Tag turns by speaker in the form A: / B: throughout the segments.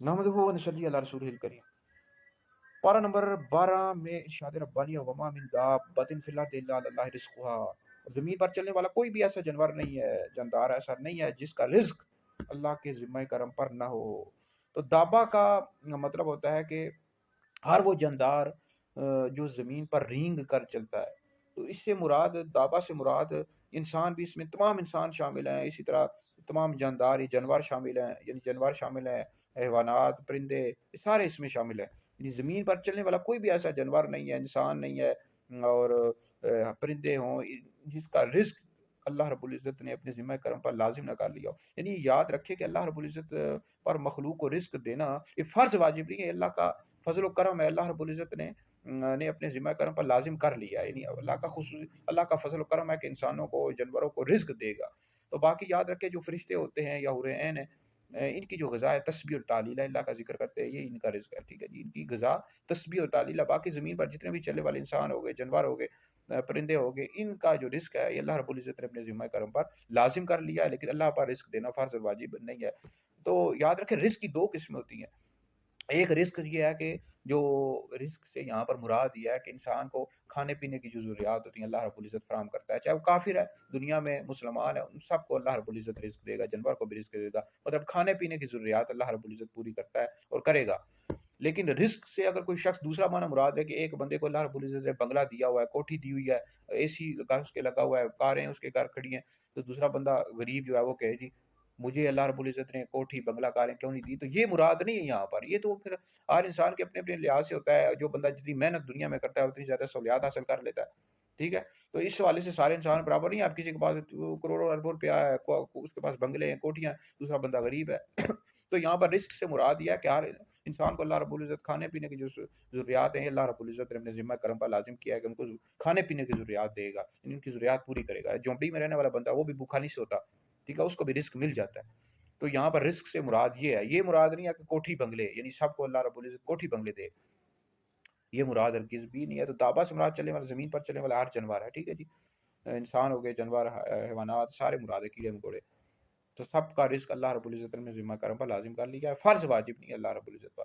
A: نحمدہ و نصلی علی رسولہ الکریم۔ پارہ نمبر 12 میں ارشاد ربانی وما من دابۃ فی الارض الا علی اللہ رزقها، زمین پر چلنے والا کوئی بھی ایسا جانور نہیں ہے، جاندار ایسا نہیں ہے جس کا رزق اللہ کے ذمہ کرم پر نہ ہو۔ تو دابہ کا مطلب ہوتا ہے کہ ہر وہ جاندار جو زمین پر رینگ کر چلتا ہے، تو اس سے مراد دابہ سے مراد انسان بھی، اس میں تمام انسان شامل ہیں، اسی طرح تمام جاندار جانور شامل ہیں، یعنی جانور شامل ہیں، حیوانات، پرندے، یہ سارے اس میں شامل ہیں۔ یعنی زمین پر چلنے والا کوئی بھی ایسا جانور نہیں ہے، انسان نہیں ہے، اور پرندے ہوں جس کا رزق اللہ رب العزت نے اپنے ذمہ کرم پر لازم نہ کر لیا ہو۔ یعنی یاد رکھے کہ اللہ رب العزت پر مخلوق کو رزق دینا یہ فرض واجب نہیں ہے، اللہ کا فضل و کرم ہے، اللہ رب العزت نے اپنے ذمہ کرم پر لازم کر لیا، یعنی اللہ کا فضل و کرم ہے کہ انسانوں کو، جانوروں کو رزق دے گا۔ تو باقی یاد رکھے جو فرشتے ہوتے ہیں یا حور عین ہیں، ان کی جو غذا ہے تسبیح اور تعلیل ہے، اللہ کا ذکر کرتے ہیں، یہ ان کا رزق ہے، ٹھیک ہے جی، ان کی غذا تسبیح اور تعلیل ہے۔ باقی زمین پر جتنے بھی چلنے والے انسان ہو گئے، جانور ہو گئے، پرندے ہو گئے، ان کا جو رزق ہے یہ اللہ رب العزت نے اپنے ذمہ کرم پر لازم کر لیا ہے، لیکن اللہ پر رزق دینا فرض اور واجب نہیں ہے۔ تو یاد رکھیں رزق کی دو قسمیں ہوتی ہیں۔ ایک رزق یہ ہے کہ جو رزق سے یہاں پر مراد یہ ہے کہ انسان کو کھانے پینے کی جو ضروریات ہوتی ہیں اللہ رب العزت فراہم کرتا ہے، چاہے وہ کافر ہے دنیا میں، مسلمان ہے، ان سب کو اللہ رب العزت رزق دے گا، جانور کو بھی رزق دے گا، مطلب کھانے پینے کی ضروریات اللہ رب العزت پوری کرتا ہے اور کرے گا۔ لیکن رزق سے اگر کوئی شخص دوسرا معنی مراد ہے کہ ایک بندے کو اللہ رب العزت نے بنگلہ دیا ہوا ہے، کوٹھی دی ہوئی ہے، اے سی اس کے لگا ہوا ہے، کاریں اس کے گھر کھڑی ہیں، تو دوسرا بندہ غریب جو ہے وہ کہے جی مجھے اللہ رب العزت نے کوٹھی بنگلہ کاریں کیوں نہیں دی، تو یہ مراد نہیں ہے یہاں پر۔ یہ تو پھر ہر انسان کے اپنے اپنے لحاظ سے ہوتا ہے، جو بندہ جتنی محنت دنیا میں کرتا ہے اتنی زیادہ سہولیات حاصل کر لیتا ہے، ٹھیک ہے۔ تو اس حوالے سے سارے انسان برابر نہیں ہے، آپ کسی کے پاس کروڑوں اربوں روپیہ ہے، اس کے پاس بنگلے ہیں، کوٹیاں، دوسرا بندہ غریب ہے تو یہاں پر رزق سے مراد یہ ہے کہ ہر انسان کو اللہ رب العزت کھانے پینے کی جو ضروریات ہیں اللہ رب العزت نے اپنے ذمہ کرم پر لازم کیا ہے کہ ان کو کھانے پینے کی ضروریات دے گا، ان کی ضروریات پوری کرے گا۔ جھونپڑی میں رہنے والا بندہ وہ بھی بھوکا نہیں سوتا، ٹھیک ہے، اس کو بھی رزق مل جاتا ہے۔ تو یہاں پر رزق سے مراد یہ ہے، یہ مراد نہیں ہے کہ کوٹھی بنگلے، یعنی سب کو اللہ رب العزت کوٹھی بنگلے دے، یہ مراد ہرگز بھی نہیں ہے۔ تو دابہ سے مراد چلنے والا، زمین پر چلنے والا ہر جانور ہے، ٹھیک ہے جی، انسان ہو گئے، جانور، حیوانات، سارے مراد ہے، کیڑے مکوڑے، تو سب کا رزق اللہ رب العزت نے ذمہ کرم پر لازم کر لیا ہے، فرض واجب نہیں ہے اللہ رب العزت پر۔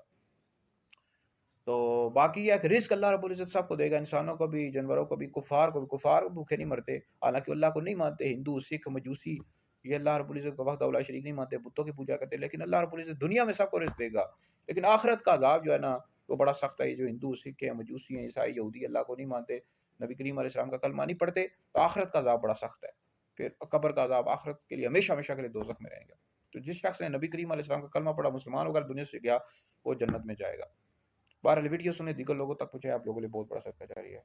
A: تو باقی یہ ہے کہ رزق اللہ رب العزت سب کو دے گا، انسانوں کو بھی، جانوروں کو بھی، کفار کو بھی۔ کفار بھوکے نہیں مرتے، حالانکہ اللہ کو نہیں مانتے، ہندو، سکھ، مجوسی، یہ اللہ رب العزت کو وحدہ لا شریک نہیں مانتے، بتوں کی پوجا کرتے، لیکن اللہ رب العزت دنیا میں سب کو رزق دے گا، لیکن آخرت کا عذاب جو ہے نا وہ بڑا سخت ہے۔ یہ جو ہندو، سکھ ہیں، مجوسی ہیں، عیسائی، یہودی اللہ کو نہیں مانتے، نبی کریم علیہ السلام کا کلمہ نہیں پڑھتے، تو آخرت کا عذاب بڑا سخت ہے، پھر قبر کا عذاب آخرت کے لیے ہمیشہ ہمیشہ کے لیے دوزخ میں رہیں گے۔ تو جس شخص نے نبی کریم علیہ السلام کا کلمہ پڑھا، مسلمان ہو کر دنیا سے گیا، وہ جنت میں جائے گا۔ بہرحال ویڈیو سنیں، دیگر لوگوں تک پہنچائے، آپ لوگوں کے لیے بہت بڑا صدقہ جاری ہے۔